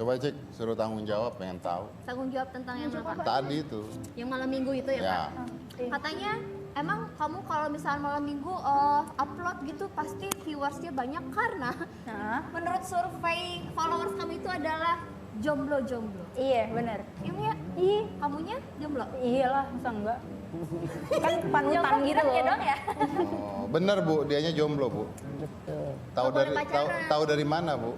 Coba cek, suruh tanggung jawab, pengen tahu. Tanggung jawab tentang yang apa? Tadi itu. Yang malam minggu itu ya, Ya. Pak? Katanya emang kamu kalau misalnya malam minggu upload gitu pasti viewersnya banyak karena menurut survei followers kamu itu adalah jomblo-jomblo. Iya, bener. Iya, Iya, kamunya jomblo? iyalah, masa enggak? Kan panutan gitu loh. Dong ya? Oh, bener Bu, dianya jomblo Bu. Betul. Tahu Nggak boleh dari pacaran. tahu dari mana Bu?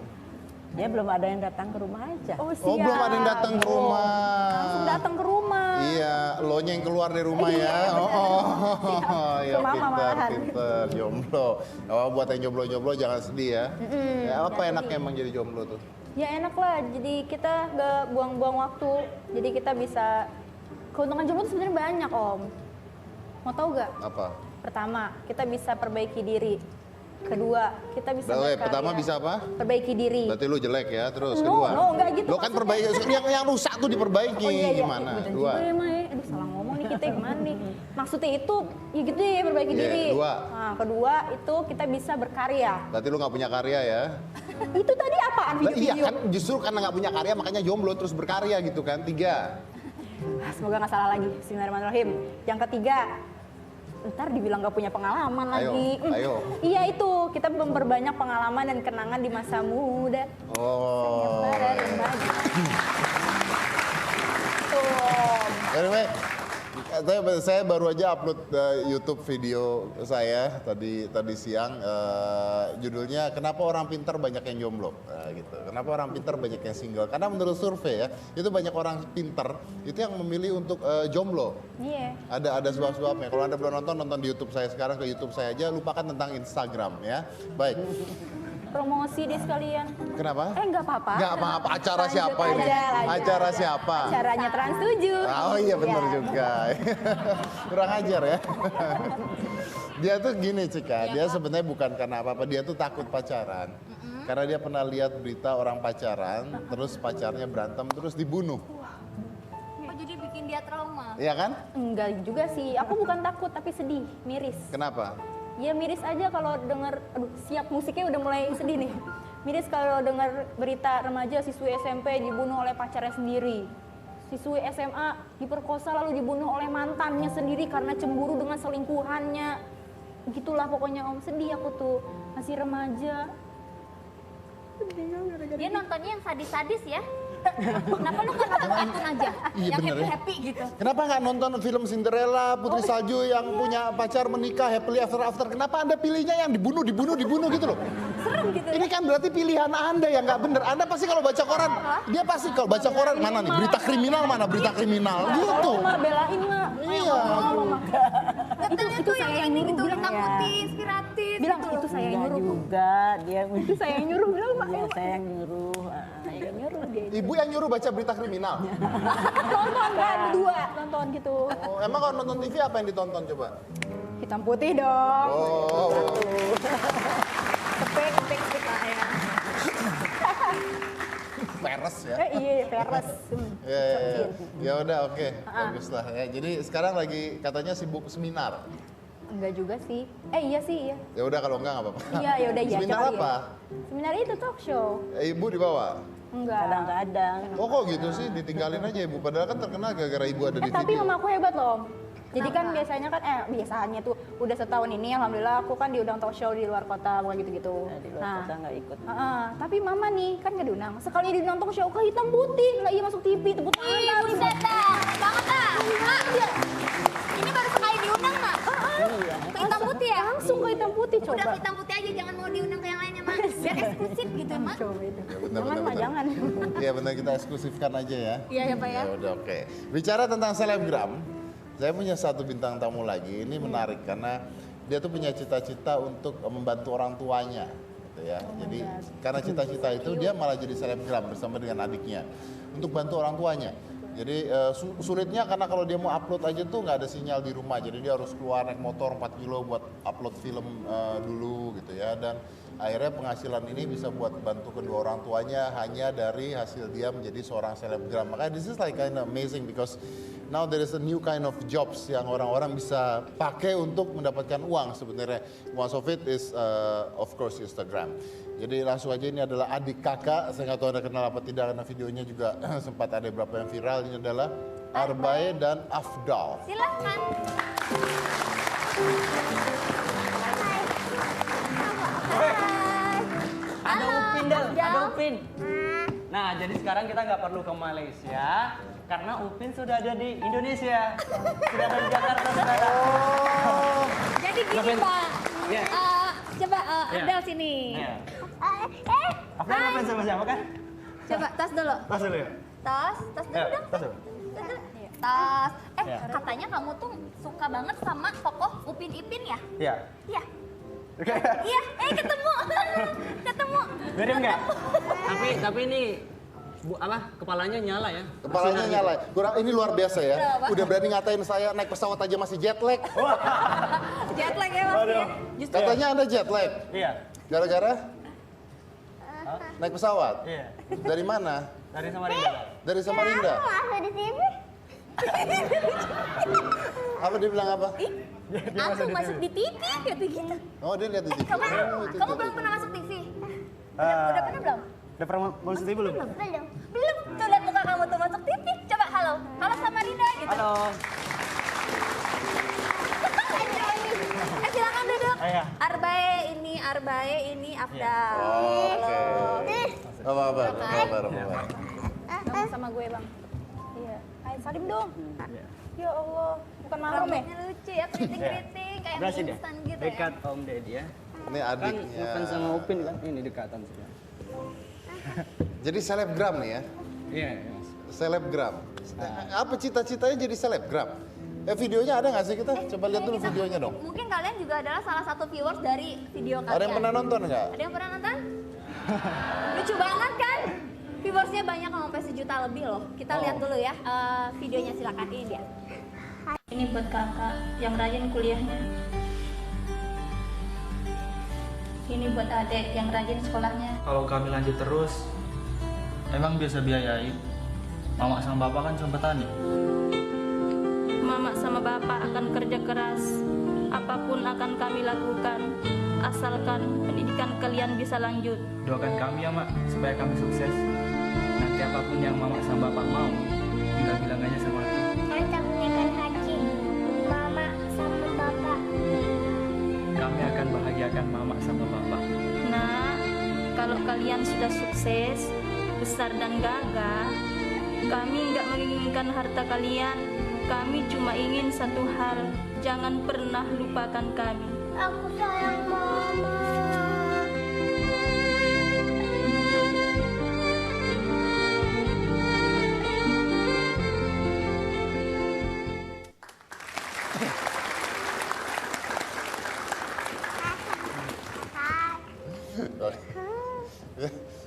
Dia belum ada yang datang ke rumah aja. Oh, Oh, belum ada yang datang ke rumah. Langsung datang ke rumah. Iya, lo yang keluar dari rumah ya. Oh, ya Ke mama pinter, malahan. pinter, jomblo. Oh, buat yang jomblo-jomblo jangan sedih ya. Ya, apa enaknya emang jadi jomblo tuh? Ya enak lah, jadi kita nggak buang-buang waktu. Jadi kita bisa, keuntungan jomblo tuh sebenarnya banyak Om. Mau tahu nggak? Apa? Pertama, kita bisa perbaiki diri. Kedua, kita bisa berkarya. Pertama bisa apa? Perbaiki diri. Berarti lu jelek ya, terus No, kedua. no, enggak gitu Lo kan maksudnya. perbaiki, yang rusak tuh diperbaiki. Oh iya, iya. Gimana? Bener Dua. juga ya, Ma, ya. Aduh, salah ngomong nih kita gimana nih. Maksudnya itu, ya gitu ya, perbaiki Iya, diri. dua. Nah, kedua, itu kita bisa berkarya. Berarti lu nggak punya karya ya? Itu tadi apaan Lah, iya video-video? kan, justru karena nggak punya karya makanya jomblo terus berkarya gitu kan. Tiga. Semoga nggak salah lagi. Bismillahirrahmanirrahim. Yang ketiga, ntar dibilang nggak punya pengalaman Ayo, lagi. ayo. Iya itu, kita memperbanyak pengalaman dan kenangan di masa muda. Oh. Para remaja. Tuh. Anyway, saya baru aja upload YouTube video saya tadi siang. Judulnya Kenapa Orang Pintar Banyak Yang Jomblo. Gitu. Kenapa orang pintar banyak yang single? Karena menurut survei ya, itu banyak orang pintar itu yang memilih untuk jomblo. Iya. Ada sebab-sebabnya. Kalau Anda belum nonton di YouTube saya sekarang, ke YouTube saya aja, lupakan tentang Instagram ya. Baik. Promosi deh sekalian. Kenapa? Nggak apa-apa. Nggak apa-apa. Acara Lanjut siapa ini? aja, lanjut Acara aja. siapa? Acaranya Trans 7. Oh iya benar Ya. juga. Kurang ajar ya. Dia tuh gini Cika, dia sebenarnya bukan karena apa-apa, dia tuh takut pacaran. Karena dia pernah lihat berita orang pacaran, terus pacarnya berantem, terus dibunuh. Oh, jadi bikin dia trauma. Iya kan? Enggak juga sih. Aku bukan takut tapi sedih, miris. Kenapa? Ya miris aja kalau denger, aduh siap musiknya udah mulai sedih nih. Miris kalau dengar berita remaja siswi SMP dibunuh oleh pacarnya sendiri. Siswi SMA diperkosa lalu dibunuh oleh mantannya sendiri karena cemburu dengan selingkuhannya. Gitulah pokoknya Om, sedih aku tuh, masih remaja. Dia nontonnya yang sadis-sadis ya. Kenapa lu nggak nonton kartun aja? Iya, Yang bener ya. happy-happy gitu. Kenapa nggak nonton film Cinderella, Putri Salju yang punya pacar menikah happily after after? Kenapa Anda pilihnya yang dibunuh gitu loh? Serem gitu. Ini kan berarti pilihan Anda yang nggak bener. Anda pasti kalau baca koran, dia pasti kalau baca koran mana nih? Berita kriminal mana? Berita kriminal gitu. Mak belain Mak. Iya. Itu saya yang ini gitu, hitam putih, inspiratif. Bilang gitu. itu saya yang Enggak nyuruh. juga, dia Itu saya yang nyuruh bilang Mak. Iya, saya yang nyuruh. Yang nyuruh dia. Ibu yang nyuruh baca berita kriminal. Nonton kan berdua, nonton gitu. Oh, emang kalau nonton TV apa yang ditonton coba? Hitam putih dong. Oh, Kepek lah ya. peres ya. Iya, peres. Ya udah oke, bagus lah ya. Jadi sekarang lagi katanya sibuk seminar. Enggak juga sih. Iya sih, iya. Ya udah kalau enggak apa-apa. Iya, ya udah iya. Seminar coba apa? iya. Seminar itu talk show. Ibu dibawa. Enggak. Kadang-kadang. Oh kok gitu sih, ditinggalin aja ibu. Padahal kan terkenal gara-gara ibu ada di Tapi video. mama aku hebat loh. Jadi kan biasanya kan, biasanya tuh udah setahun ini alhamdulillah aku kan diundang talk show di luar kota, bukan gitu-gitu. Di luar kota nggak ikut. Tapi mama nih kan nggak diundang. Sekali diundang talk show ke hitam putih, lah iya masuk TV, tepuk tangan. Buset dah, banget dah. Mak, ini baru sekali diundang, Mak. Ke hitam putih ya? Langsung ke hitam putih coba. Udah ke hitam putih aja, jangan mau diundang ke yang lainnya, Mak. Biar eksklusif gitu, Mak. Coba itu. Ya, benar, Jangan benar, Mak, benar. jangan. Iya benar, kita eksklusifkan aja ya. Iya ya, Pak ya. Ya udah oke. Bicara tentang selebgram, saya punya satu bintang tamu lagi. Ini menarik karena dia tuh punya cita-cita untuk membantu orang tuanya, gitu ya. Jadi karena cita-cita itu dia malah jadi selebgram bersama dengan adiknya untuk bantu orang tuanya. Jadi sulitnya karena kalau dia mau upload aja tuh nggak ada sinyal di rumah. Jadi dia harus keluar naik motor 4 kilo buat upload film dulu gitu ya. Dan akhirnya penghasilan ini bisa buat bantu kedua orang tuanya hanya dari hasil dia menjadi seorang selebgram. Makanya this is like kind of amazing because now there is a new kind of jobs yang orang-orang bisa pakai untuk mendapatkan uang sebenarnya. One of it is of course Instagram. Jadi langsung aja, ini adalah adik kakak, saya nggak tahu Anda kenal apa tidak karena videonya juga sempat ada beberapa yang viral. Ini adalah Arbae dan Afdal. Silahkan. Ada Upin Del, ada Afdal. Upin. Nah, jadi sekarang kita nggak perlu ke Malaysia karena Upin sudah ada di Indonesia, sudah ada di Jakarta sekarang. Jadi gini Ngapain? Pak, Iya. coba Iya. Adel sini. Iya. Afdal ngapain sama siapa kan? Coba tas dulu. Tas dulu ya. Tas dulu Ya, dong. tas dulu. Tas. Iya. Katanya kamu tuh suka banget sama tokoh Upin Ipin ya? Iya. Iya. Oke. Iya, ketemu. Ketemu. Mirip nggak? Tapi ini apa? Kepalanya nyala ya? Kepalanya Sinar nyala. gitu. Kurang, ini luar biasa ya. Kenapa? Udah berani ngatain saya naik pesawat aja masih jet lag. Jet lag ya Mas ya. Justru Katanya Anda jet lag. Iya. Gara-gara naik pesawat. Iya. Dari mana? Dari Samarinda. Dari Samarinda. masuk di TV. Apa dia bilang apa? Aku masuk di TV kata gitu. Oh, dia lihat di TV. Kamu Oh, itu. kamu belum pernah masuk TV? Udah pernah belum? Udah pernah masuk TV belum? Belum. Belum. Tuh lihat muka kamu tuh masuk TV. Coba halo. Halo Samarinda gitu. Halo. Silakan duduk. Iya. Arbae ini Afdal. Oh, oke. Apa kabar? Apa kabar? Sama gue bang. Iya. Ayo salim dong. Ya Allah, bukan mahrum ya? Rambutnya lucu ya, keriting-keriting kayak Berhasil mie ya? instan gitu ya. Dekat Om Deddy ya. Ini Kan adiknya. Upin sama Upin kan ini dekatan sebenarnya. Jadi selebgram nih ya. Iya, Mas. Selebgram. Apa cita-citanya jadi selebgram? Videonya ada nggak sih kita? Coba lihat dulu videonya dong. Mungkin kalian juga adalah salah satu viewers dari video kalian. Ada yang pernah nonton nggak? Ada yang pernah nonton? Lucu banget kan? Viewersnya banyak sampai 1 juta lebih loh. Kita lihat dulu ya videonya, silakan ini dia. Ini buat kakak yang rajin kuliahnya. Ini buat adik yang rajin sekolahnya. Kalau kami lanjut terus, emang biasa biayai. Mama sama bapak kan cuma petani. Mama sama bapak akan kerja keras. Apapun akan kami lakukan, asalkan pendidikan kalian bisa lanjut. Doakan kami ya mak, supaya kami sukses. Nanti apapun yang mama sama bapak mau, tinggal bilang aja sama aku. Kita menaikkan haji, mama sama bapak. Kami akan bahagiakan mama sama bapak. Nah, kalau kalian sudah sukses, besar dan gagah, kami nggak menginginkan harta kalian. Kami cuma ingin satu hal, jangan pernah lupakan kami. Aku sayang mama.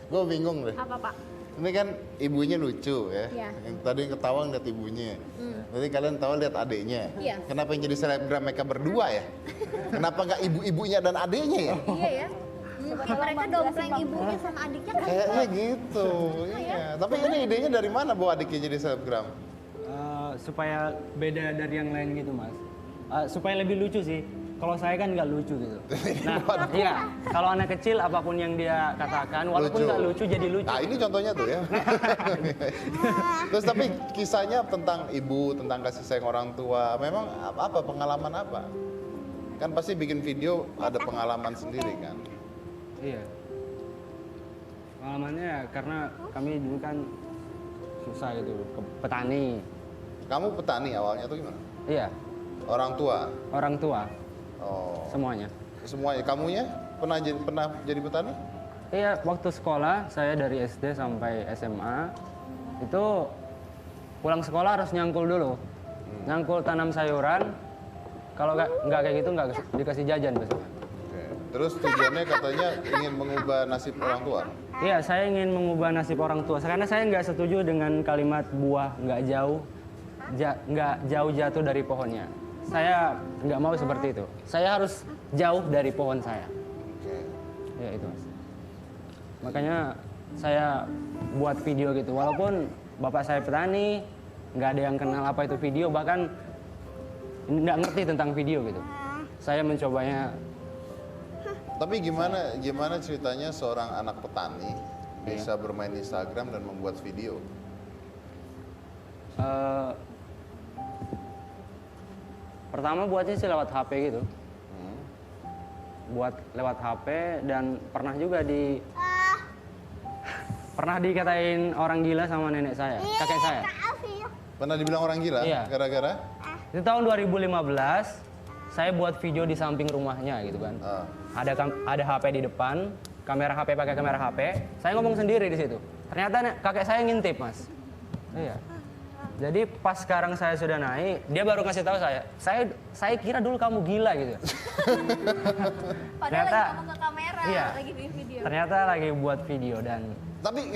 Gue bingung deh. Apa Pak? Ini kan ibunya lucu ya. Iya. Yang tadi yang ketawa lihat ibunya. Nanti kalian tahu lihat adiknya. Iya. Kenapa yang jadi selebgram mereka berdua ya? Kenapa nggak ibu-ibunya dan adiknya ya? Iya ya. Mungkin mereka dompleng ibunya sama adiknya kan. Kayaknya gitu. Iya. Tapi ini idenya dari mana bawa adiknya jadi selebgram? Supaya beda dari yang lain gitu mas. Supaya lebih lucu sih. Kalau saya kan nggak lucu gitu. Nah, iya. Kalau anak kecil apapun yang dia katakan, walaupun nggak lucu jadi lucu. Nah ini contohnya tuh ya. Terus tapi kisahnya tentang ibu, tentang kasih sayang orang tua. Memang apa pengalaman apa? Kan pasti bikin video ada pengalaman sendiri kan. Iya. Pengalamannya ya, karena kami dulu kan susah gitu, petani. Kamu petani awalnya tuh gimana? Iya, Orang tua. orang tua Oh. semuanya. Semuanya. Kamunya pernah jadi petani? Iya, waktu sekolah saya dari SD sampai SMA itu pulang sekolah harus nyangkul dulu, nyangkul tanam sayuran. Kalau nggak kayak gitu nggak dikasih jajan besok. Oke. Terus tujuannya katanya ingin mengubah nasib orang tua. Iya, saya ingin mengubah nasib orang tua karena saya nggak setuju dengan kalimat buah nggak jauh jatuh dari pohonnya. Saya nggak mau seperti itu. Saya harus jauh dari pohon saya. Oke. Ya itu mas. Makanya saya buat video gitu. Walaupun bapak saya petani, nggak ada yang kenal apa itu video, bahkan nggak ngerti tentang video gitu. Saya mencobanya. Tapi gimana ceritanya seorang anak petani bisa bermain Instagram dan membuat video? Pertama buatnya sih lewat HP gitu. Buat lewat HP dan pernah juga pernah dikatain orang gila sama nenek saya, kakek saya. Pernah dibilang orang gila? Iya. Gara-gara? Itu tahun 2015, saya buat video di samping rumahnya gitu kan. Ada HP di depan, kamera HP pakai kamera HP. Saya ngomong sendiri di situ. Ternyata kakek saya ngintip, Mas. Iya. Jadi pas sekarang saya sudah naik, dia baru kasih tahu saya kira dulu kamu gila gitu. Padahal Ternyata- lagi ngomong ke kamera, Iya. lagi bikin video. Ternyata lagi buat video dan Tapi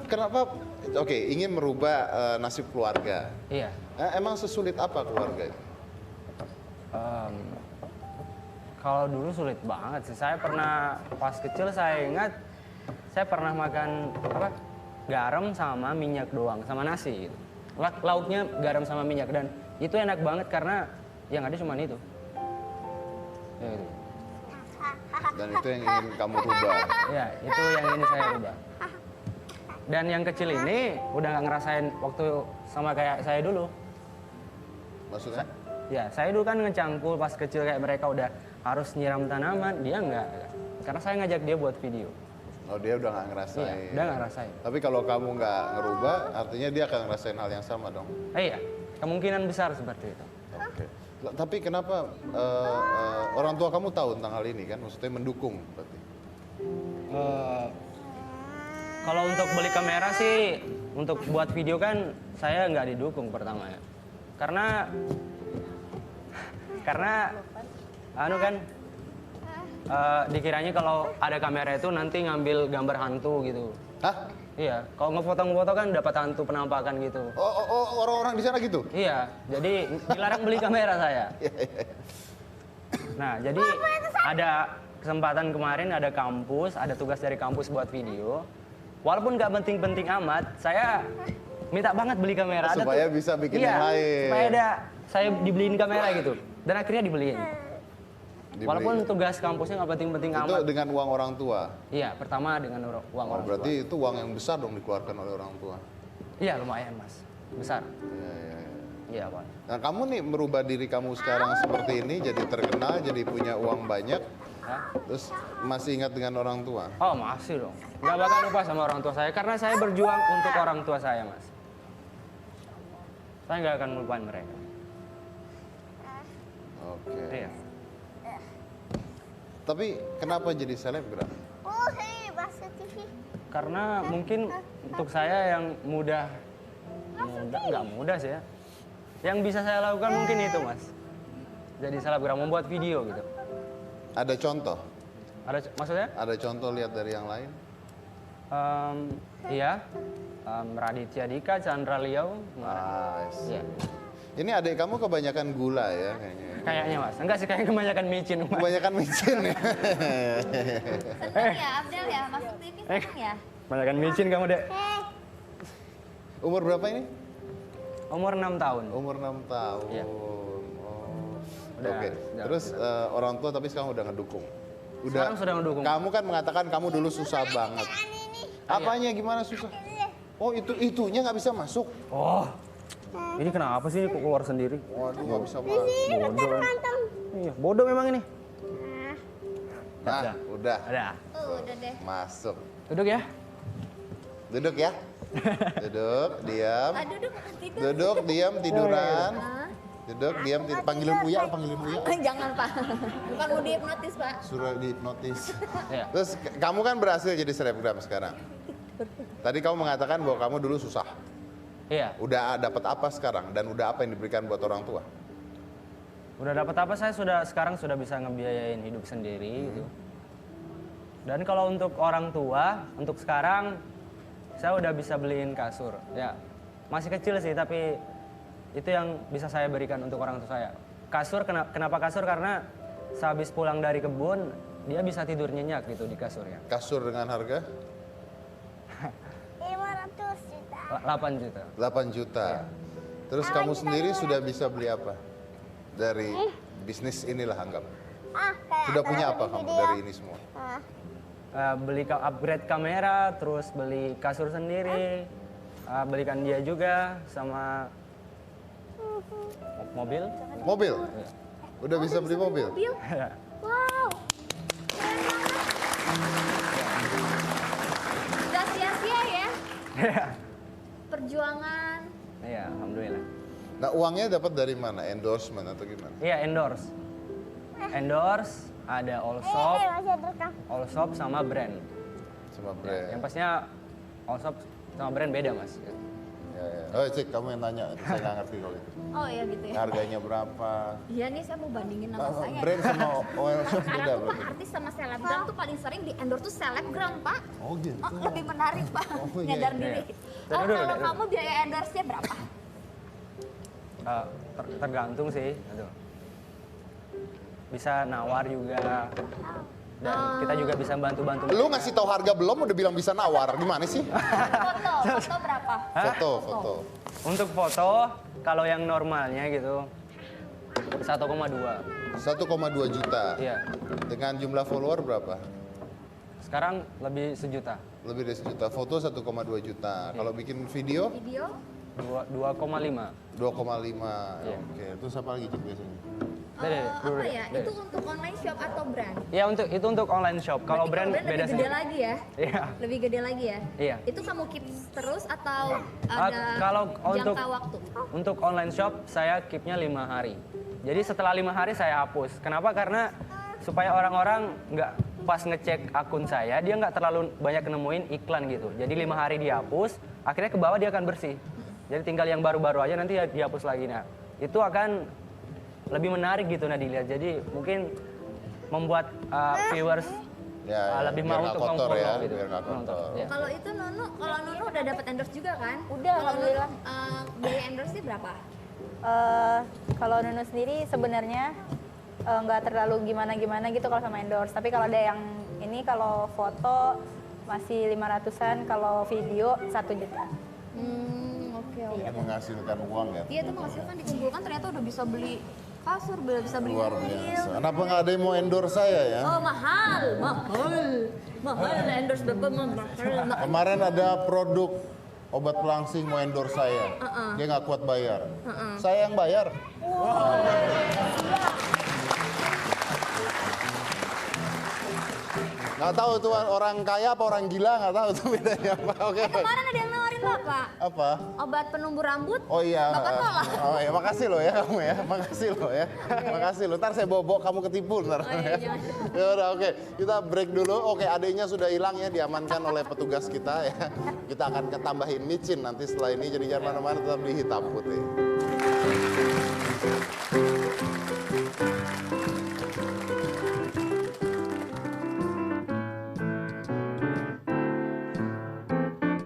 kenapa oke, ingin merubah nasib keluarga? iya. Emang sesulit apa keluarga itu? Kalau dulu sulit banget sih. Saya pernah pas kecil saya ingat saya pernah makan garam sama minyak doang sama nasi gitu. Lauknya garam sama minyak dan itu enak banget karena yang ada cuma itu. Ya, itu. Dan itu yang ingin kamu rubah. Ya, itu yang ini saya rubah. Dan yang kecil ini udah nggak ngerasain waktu sama kayak saya dulu. Maksudnya? Ya, saya dulu kan ngecangkul pas kecil kayak mereka udah harus nyiram tanaman, dia nggak. Karena saya ngajak dia buat video. Oh, dia udah nggak ngerasain. Iya, udah nggak ngerasain. Tapi kalau kamu nggak ngerubah, artinya dia akan ngerasain hal yang sama dong. Iya, kemungkinan besar seperti itu. Oke. Tapi kenapa orang tua kamu tahu tentang hal ini kan? Maksudnya mendukung berarti. Kalau untuk beli kamera sih, untuk buat video kan saya nggak didukung pertama ya. Karena anu kan dikiranya kalau ada kamera itu nanti ngambil gambar hantu gitu. Hah? Iya, kalau ngefoto-ngefoto kan dapat hantu penampakan gitu. Oh, orang-orang di sana gitu? Iya, jadi dilarang beli kamera saya. Nah, jadi ada kesempatan kemarin ada kampus, ada tugas dari kampus buat video. Walaupun nggak penting-penting amat, saya minta banget beli kamera. Ada Supaya tuh- bisa bikin iya, yang lain. Supaya saya dibeliin kamera gitu. Dan akhirnya dibeliin. Dibeli. Walaupun tugas kampusnya nggak penting-penting Itu amat. dengan uang orang tua. Iya, pertama dengan uang Oh, orang berarti tua. itu uang yang besar dong dikeluarkan oleh orang tua. Iya, lumayan mas. Besar. Iya, iya, iya. Iya, Pak. Nah, kamu nih merubah diri kamu sekarang seperti ini, jadi terkenal, jadi punya uang banyak, Hah? terus masih ingat dengan orang tua. Oh, masih dong. Nggak bakal lupa sama orang tua saya karena saya berjuang untuk orang tua saya, Mas. Saya nggak akan melupakan mereka. Oke. Iya. Tapi kenapa jadi selebgram? Karena mungkin untuk saya yang mudah nggak mudah sih ya. Yang bisa saya lakukan mungkin itu, Mas. Jadi selebgram, membuat video gitu. Ada contoh? Maksudnya? Ada contoh lihat dari yang lain? Iya. Raditya Dika, Chandra Liau. Nice. Iya. Ini adik kamu kebanyakan gula ya kayaknya. Kayaknya, Mas. Enggak sih, kayak kebanyakan micin, Mas. Kebanyakan micin ya. Seneng ya Abdel ya, masuk TV seneng ya? Kebanyakan micin kamu, Dek. Umur berapa ini? Umur 6 tahun. Umur 6 tahun. Iya. Oh. Udah, Oke. udah. Terus orang tua tapi sekarang udah ngedukung. Sekarang sudah mendukung. Kamu kan mengatakan kamu dulu susah banget. Iya. Apanya gimana susah? Oh, itunya nggak bisa masuk. Oh, ini kenapa sih kok keluar sendiri? Waduh, nggak bisa masuk. Bodoh. Iya, bodoh memang ini. Nah, udah Ada. Udah deh. masuk. Duduk ya. Duduk ya. Duduk, diam. Duduk makan tidur. Duduk, diam, tiduran. Hah? Duduk, diam, panggilin Uya, panggilin Uya. Jangan Pak, bukan mau dihipnotis Pak. Suruh dihipnotis. Iya. Terus kamu kan berhasil jadi selebgram sekarang. Tadi kamu mengatakan bahwa kamu dulu susah. Iya. Udah dapat apa sekarang dan udah apa yang diberikan buat orang tua? Udah dapat apa? Saya sekarang sudah bisa ngebiayain hidup sendiri gitu. Dan kalau untuk orang tua, untuk sekarang saya udah bisa beliin kasur. Ya, masih kecil sih tapi itu yang bisa saya berikan untuk orang tua saya. Kasur, kenapa kasur? Karena sehabis pulang dari kebun, dia bisa tidur nyenyak gitu di kasurnya. Kasur dengan harga 500 juta. 8 juta. 8 juta. Terus kamu sendiri sudah bisa beli apa? Dari bisnis inilah anggap. Sudah punya apa kamu dari ini semua? Beli upgrade kamera, terus beli kasur sendiri, belikan dia juga sama mobil. Mobil? Udah bisa beli mobil? Mobil? Wow. Keren banget. Gak sia-sia ya perjuangan. Iya, alhamdulillah. Nah uangnya dapat dari mana? Endorsement atau gimana? Iya, endorse. Endorse, ada all shop sama brand. Sama Ya, brand. yang pastinya all shop sama brand beda, Mas. Ya, ya. Oh cik, kamu yang tanya, saya nggak ngerti kalau itu. Oh iya gitu ya. Harganya berapa? Iya nih saya mau bandingin nama saya. Brand sama oil shop Sekarang beda tuh Pak, berarti? artis sama selebgram tuh paling sering di endorse tuh selebgram Pak. Oh gitu. Oh, lebih menarik Pak, Oh, iya, nyadar iya. diri. Dulu, dulu, Kalau dulu. kamu biaya endorse-nya berapa? Tergantung sih. Aduh. Bisa nawar juga. Dan kita juga bisa bantu-bantu. Lu ngasih tahu harga belum udah bilang bisa nawar, gimana sih? Foto berapa? Foto, foto. Untuk foto, kalau yang normalnya gitu, 1,2. 1,2 juta. Iya. Dengan jumlah follower berapa? Sekarang lebih 1 juta. Lebih dari 1 juta. Foto 1,2 juta. Kalau bikin video Video? 2,5. 2,5. Iya. Oke, terus apa lagi Cik, biasanya? Dulu Apa deh, ya? deh. Itu untuk online shop atau brand? Ya itu untuk online shop. Kalau Berarti brand beda lebih gede sendiri. lagi ya? Iya. Lebih gede lagi ya? Iya. Itu kamu keep terus atau ada Kalau jangka waktu? untuk online shop saya keepnya 5 hari. Jadi setelah 5 hari saya hapus. Kenapa? Karena supaya orang-orang nggak pas ngecek akun saya, dia nggak terlalu banyak nemuin iklan gitu. Jadi 5 hari dihapus, akhirnya ke bawah dia akan bersih. Jadi tinggal yang baru-baru aja nanti ya dihapus lagi. Nah itu akan lebih menarik gitu nah dilihat. Jadi mungkin membuat viewers lebih biar mau nggak untuk kotor ya, meng-follow gitu. biar nggak kotor. Iya. Kalau itu kalau Nunu udah dapat endorse juga kan? Udah, Kalau Nunu, alhamdulillah. biaya endorse-nya berapa? Kalau Nunu sendiri sebenarnya nggak terlalu gimana-gimana gitu kalau sama endorse. Tapi kalau ada yang ini kalau foto masih 500-an, kalau video 1 juta. Oke. Ini menghasilkan uang ya. Iya itu menghasilkan dikumpulkan ternyata udah bisa beli kasur, bisa beli Luar mobil. biasa. Kenapa nggak ada yang mau endorse saya ya? Oh mahal. Ada endorse berapa mahal. Kemarin ada produk obat pelangsing mau endorse saya. Dia nggak kuat bayar. Saya yang bayar. Nggak tahu tuh orang kaya apa orang gila, nggak tahu tuh bedanya apa. Oke. Kemarin ada yang nawarin Bapak Apa? obat penumbuh rambut. Oh iya. Bapak tolak. Oh iya, makasih lo ya kamu ya. Makasih lo ya. Makasih lo. Ntar saya bawa kamu ketipu ntar. iya. Ya udah oke. Kita break dulu. Oke, adanya sudah hilang ya, diamankan oleh petugas kita ya. Kita akan ketambahin micin nanti setelah ini, jadi jangan mana-mana, tetap di Hitam Putih.